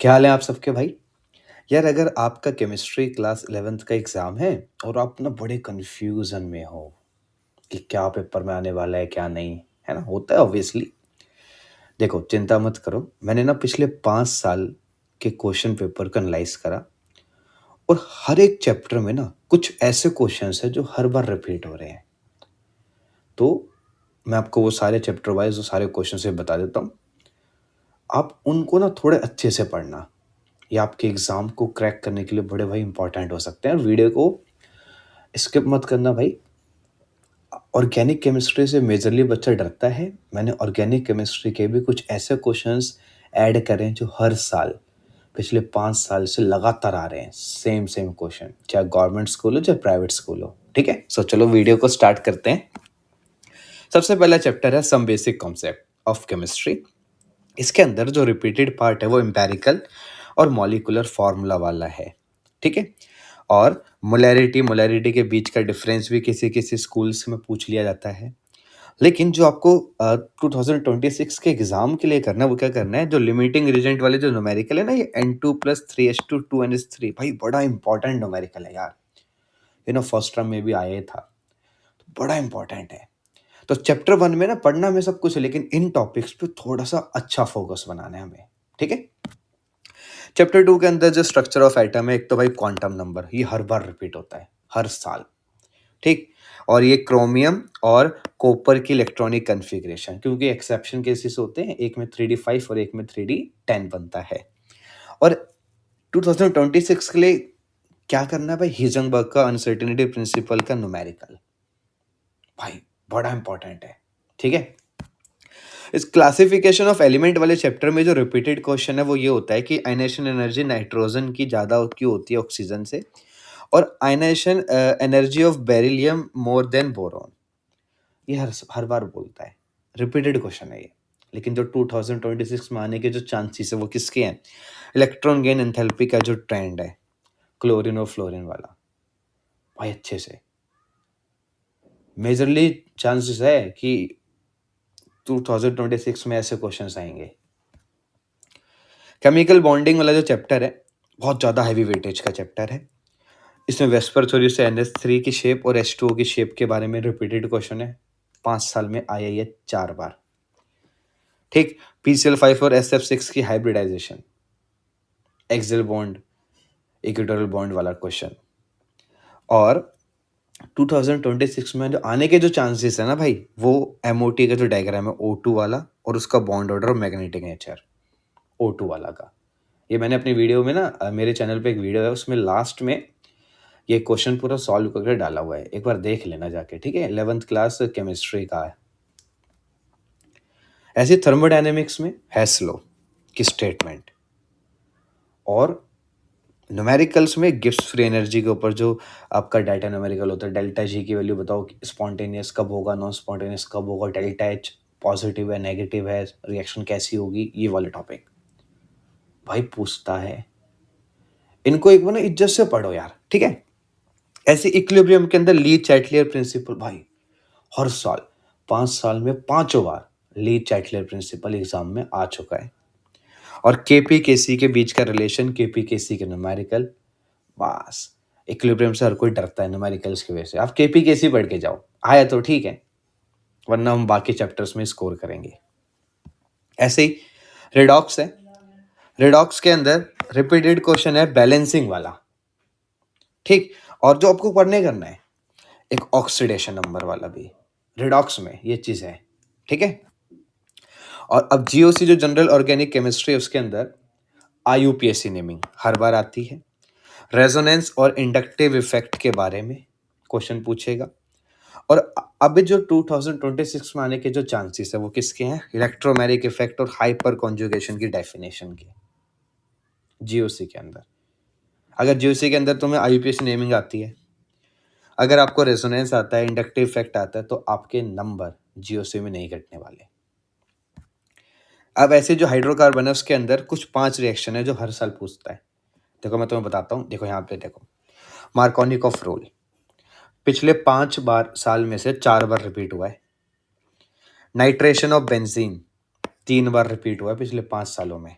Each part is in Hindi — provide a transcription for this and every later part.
क्या हाल है आप सबके भाई? यार अगर आपका केमिस्ट्री क्लास 11th का एग्ज़ाम है और आप ना बड़े कन्फ्यूज़न में हो कि क्या पेपर में आने वाला है, क्या नहीं, है ना? होता है ऑब्वियसली। देखो चिंता मत करो, मैंने ना पिछले 5 साल के क्वेश्चन पेपर को एनालाइज़ करा और हर एक चैप्टर में ना कुछ ऐसे क्वेश्चन्स हैं जो हर बार रिपीट हो रहे हैं। तो मैं आपको वो सारे चैप्टर वाइज़ वो सारे क्वेश्चन से बता देता हूँ। आप उनको ना थोड़े अच्छे से पढ़ना, ये आपके एग्ज़ाम को क्रैक करने के लिए बड़े भाई इंपॉर्टेंट हो सकते हैं। वीडियो को स्किप मत करना भाई। ऑर्गेनिक केमिस्ट्री से मेजरली बच्चा डरता है। मैंने ऑर्गेनिक केमिस्ट्री के भी कुछ ऐसे क्वेश्चंस ऐड करे हैं जो हर साल पिछले 5 साल से लगातार आ रहे हैं। सेम क्वेश्चन, चाहे गवर्नमेंट स्कूल हो चाहे प्राइवेट स्कूल हो। ठीक है, सो चलो वीडियो को स्टार्ट करते हैं। सबसे पहला चैप्टर है some basic concept of chemistry. इसके अंदर जो रिपीटेड पार्ट है वो एम्पेरिकल और मॉलिक्यूलर फार्मूला वाला है। ठीक है, और मोलैरिटी के बीच का डिफरेंस भी किसी किसी स्कूल्स में पूछ लिया जाता है। लेकिन जो आपको 2026 के एग्जाम के लिए करना है वो क्या करना है, जो लिमिटिंग रीजेंट वाले जो न्यूमेरिकल है ना, ये N2+3H2 2NH3, भाई बड़ा इंपॉर्टेंट न्यूमेरिकल है यार। फर्स्ट टर्म में भी आया ही था, तो बड़ा इंपॉर्टेंट है। तो चैप्टर 1 में ना पढ़ना में सब कुछ है, लेकिन इन टॉपिक्स पे थोड़ा सा अच्छा फोकस बनाना है हमें। ठीक है, चैप्टर 2 के अंदर जो स्ट्रक्चर ऑफ एटम है, एक तो भाई क्वांटम नंबर, ये हर बार रिपीट होता है हर साल। ठीक, और ये क्रोमियम और कॉपर की इलेक्ट्रॉनिक कन्फिग्रेशन, क्योंकि एक्सेप्शन केसेस होते हैं, एक में 3D5 और एक में 3D10 बनता है। और 2026 के लिए क्या करना है भाई, हिजनबर्ग का अनसर्टेनिटी प्रिंसिपल का न्यूमेरिकल, भाई बड़ा इंपॉर्टेंट है। ठीक है, इस क्लासिफिकेशन ऑफ एलिमेंट वाले चैप्टर में जो रिपीटेड क्वेश्चन है वो ये होता है कि आयनेशन एनर्जी नाइट्रोजन की ज़्यादा क्यों होती है ऑक्सीजन से, और ionisation energy of beryllium more than boron. ये हर बार बोलता है, रिपीटेड क्वेश्चन है ये। लेकिन जो 2026 में आने के जो चांसेस है वो किसके हैं, इलेक्ट्रॉन गेन एंथैल्पी का जो ट्रेंड है, क्लोरीन और फ्लोरीन वाला, भाई अच्छे से मेजरली चांसेस है कि 2026 में ऐसे क्वेश्चंस आएंगे। केमिकल बॉन्डिंग वाला जो चैप्टर है बहुत ज़्यादा हैवी वेटेज का चैप्टर है। इसमें वेस्पर थ्योरी से NH3 की शेप और H2O की शेप के बारे में रिपीटेड क्वेश्चन है, 5 साल में आया ये 4 बार। ठीक, PCl5 और SF6 की hybridization, axial bond equatorial bond वाला क्वेश्चन। और 2026 में जो आने के जो चांसेस है ना भाई, वो MOT का जो डायग्राम है O2 वाला और उसका बॉन्ड ऑर्डर और मैग्नेटिक नेचर O2 वाला का, ये मैंने अपनी वीडियो में ना मेरे चैनल पे एक वीडियो है, उसमें लास्ट में ये क्वेश्चन पूरा सॉल्व करके डाला हुआ है, एक बार देख लेना जाके। ठीक है, 11th क्लास केमिस्ट्री का है। ऐसे थर्मोडायनेमिक्स में हेस लॉ की स्टेटमेंट, और न्यूमेरिकल्स में गिब्स फ्री एनर्जी के ऊपर जो आपका डाटा न्यूमेरिकल होता है, डेल्टा जी की वैल्यू बताओ, स्पॉन्टेनियस कब होगा, नॉन स्पॉन्टेनियस कब होगा, डेल्टा एच पॉजिटिव है नेगेटिव है, रिएक्शन कैसी होगी, ये वाले टॉपिक भाई पूछता है। इनको एक बार ना इज्जत से पढ़ो यार। ठीक है, ऐसे इक्विलिब्रियम के अंदर ली चैटलियर प्रिंसिपल, भाई हर साल 5 साल में 5 बार ली चैटलियर प्रिंसिपल एग्जाम में आ चुका है। और KP-KC के बीच का रिलेशन, KP-KC के न्यूमेरिकल, बस इक्विलिब्रियम से हर कोई डरता है न्यूमेरिकल्स की वजह से। आप KP-KC पढ़ के जाओ, आया तो ठीक है, वरना हम बाकी चैप्टर्स में स्कोर करेंगे। ऐसे ही रिडॉक्स है, रिडॉक्स के अंदर रिपीटेड क्वेश्चन है बैलेंसिंग वाला। ठीक, और जो आपको पढ़ने करना है एक ऑक्सीडेशन नंबर वाला भी रिडॉक्स में, ये चीज है। ठीक है, और अब GOC जो जनरल ऑर्गेनिक केमिस्ट्री है उसके अंदर IUPAC नेमिंग हर बार आती है। रेजोनेंस और इंडक्टिव इफेक्ट के बारे में क्वेश्चन पूछेगा। और अभी जो 2026 में आने के जो चांसेस है वो किसके हैं, इलेक्ट्रोमैग्नेटिक इफेक्ट और हाइपर कॉन्जुगेशन की डेफिनेशन के, GOC के अंदर। अगर GOC के अंदर तुम्हें IUPAC नेमिंग आती है, अगर आपको रेजोनेंस आता है, इंडक्टिव इफेक्ट आता है, तो आपके नंबर GOC में नहीं घटने वाले। अब ऐसे जो हाइड्रोकार्बन है उसके अंदर कुछ 5 रिएक्शन है जो हर साल पूछता है। देखो मैं तुम्हें बताता हूँ, देखो यहाँ पे देखो, मार्कोनिकॉफ रूल पिछले 5 बार साल में से 4 बार रिपीट हुआ है। Nitration of benzene 3 bar repeat हुआ है पिछले 5 सालों में।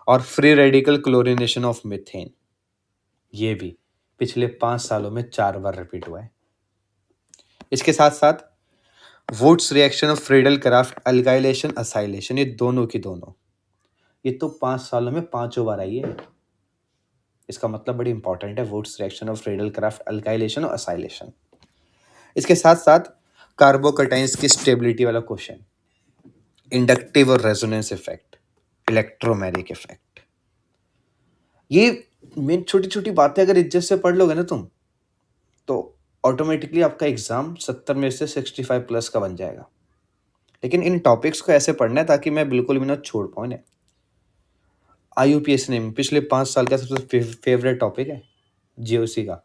और free radical chlorination of methane, ये भी पिछले 5 सालों में 4 बार रिपीट हुआ है। इसके साथ-साथ Wurtz reaction of Friedel craft alkylation acylation, ये दोनों की दोनों, ये तो 5 सालों में 5 बार आई है। इसका मतलब बड़ी इंपॉर्टेंट है, Wurtz reaction of Friedel craft alkylation और असाइलेशन। इसके साथ-साथ कार्बोकटाइंस की स्टेबिलिटी वाला क्वेश्चन, इंडक्टिव और रेजोनेंस इफेक्ट, इलेक्ट्रोमैग्नेटिक इफेक्ट, ये मेन छोटी-छोटी बातें अगर इज्जत से पढ़ लोगे ना तुम, तो ऑटोमेटिकली आपका एग्जाम 70 में से 65 प्लस का बन जाएगा। लेकिन इन टॉपिक्स को ऐसे पढ़ना है ताकि मैं बिल्कुल भी ना छोड़ पाऊँ इन्हें। IUPAC ने पिछले 5 साल का सबसे फेवरेट टॉपिक है जीओसी का,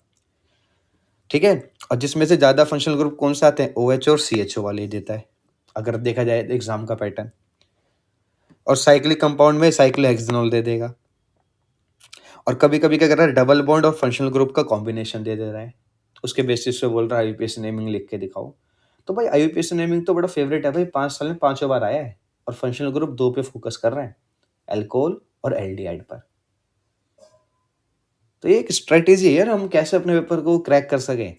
ठीक है? और जिसमें से ज़्यादा फंक्शनल ग्रुप कौन से आते हैं? OH और CHO वाले ही देता है, अगर देखा जाए एग्जाम का पैटर्न। और साइक्लिक कंपाउंड में साइक्लोहेक्सेनॉल दे देगा, और कभी-कभी क्या कर रहा है, डबल बॉन्ड और फंक्शनल ग्रुप का कॉम्बिनेशन दे दे रहा है। उसके बेसिस पे बोल रहा है IUPAC नेमिंग लिख के दिखाओ। तो भाई IUPAC नेमिंग तो बड़ा फेवरेट है भाई, 5 साल में 5 बार आया है, और फंक्शनल ग्रुप 2 पे फोकस कर रहे हैं, अल्कोहल और एल्डिहाइड पर। तो ये एक स्ट्रेटेजी है यार, हम कैसे अपने पेपर को क्रैक कर सकें।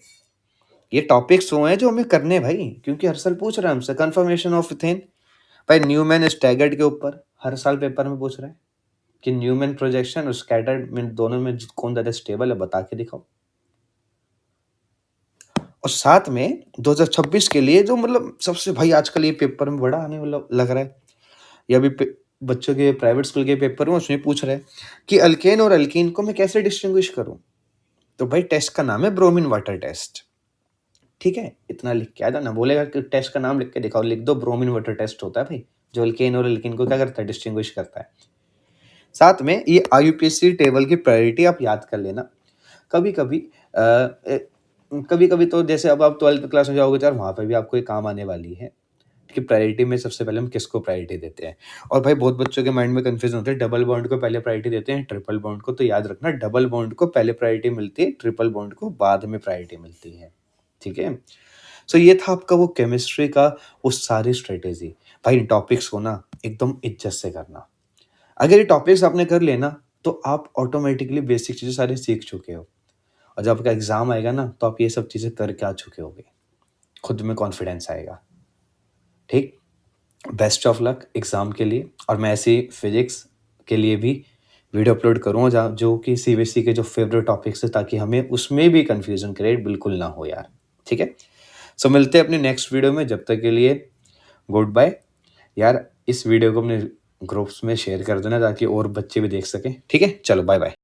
ये टॉपिक्स वो हैं जो हमें करने हैं भाई, क्योंकि हर साल पूछ रहा है हमसे कन्फर्मेशन ऑफ इथेन। भाई न्यूमैन स्टैगर्ड के ऊपर हर साल पेपर में पूछ रहा है कि न्यूमैन प्रोजेक्शन और स्कैटर्ड में दोनों में कौन ज़्यादा स्टेबल है, बता के दिखाओ। और साथ में 2026 के लिए जो मतलब सबसे भाई आजकल ये पेपर में बड़ा आने वाला लग रहा है, ये अभी बच्चों के प्राइवेट स्कूल के पेपर में उसमें पूछ रहा है कि अल्केन और अल्कीन को मैं कैसे डिस्टिंग्विश करूं। तो भाई टेस्ट का नाम है ब्रोमीन वाटर टेस्ट, ठीक है? इतना लिख के आ जाना, बोलेगा कि टेस्ट का नाम लिख के दिखाओ, लिख दो ब्रोमीन वाटर टेस्ट होता है भाई, जो अल्केन और अल्कीन को क्या करता है, डिस्टिंग्विश करता है। साथ में ये IUPAC टेबल की प्रायोरिटी आप याद कर लेना। कभी कभी तो जैसे अब आप 12th क्लास में जाओगे तो यार वहाँ पे भी आपको ये काम आने वाली है कि प्रायोरिटी में सबसे पहले हम किसको प्रायोरिटी देते हैं। और भाई बहुत बच्चों के माइंड में कंफ्यूजन होता है, डबल बॉन्ड को पहले प्रायोरिटी देते हैं, ट्रिपल बॉन्ड को। तो याद रखना, डबल बॉन्ड को पहले प्रायोरिटी मिलती है, ट्रिपल बॉन्ड को बाद में प्रायोरिटी मिलती है, ठीक है? सो ये था आपका वो केमिस्ट्री का वो सारी स्ट्रेटेजी। भाई इन टॉपिक्स को ना एकदम इज्जत से करना। अगर ये टॉपिक्स आपने कर लेना तो आप ऑटोमेटिकली बेसिक चीज़ें सारी सीख चुके हो, और जब आपका एग्जाम आएगा ना तो आप ये सब चीज़ें करके आ चुके होगे, खुद में कॉन्फिडेंस आएगा, ठीक? बेस्ट ऑफ लक एग्ज़ाम के लिए। और मैं ऐसी फिजिक्स के लिए भी वीडियो अपलोड करूँगा जहाँ जो कि CBSE के जो फेवरेट टॉपिक्स है, ताकि हमें उसमें भी कन्फ्यूजन क्रिएट बिल्कुल ना हो यार, ठीक है? सो मिलते हैं अपने नेक्स्ट वीडियो में, जब तक के लिए गुड बाय। यार इस वीडियो को अपने ग्रुप्स में शेयर कर देना ताकि और बच्चे भी देख सकें, ठीक है? चलो बाय बाय।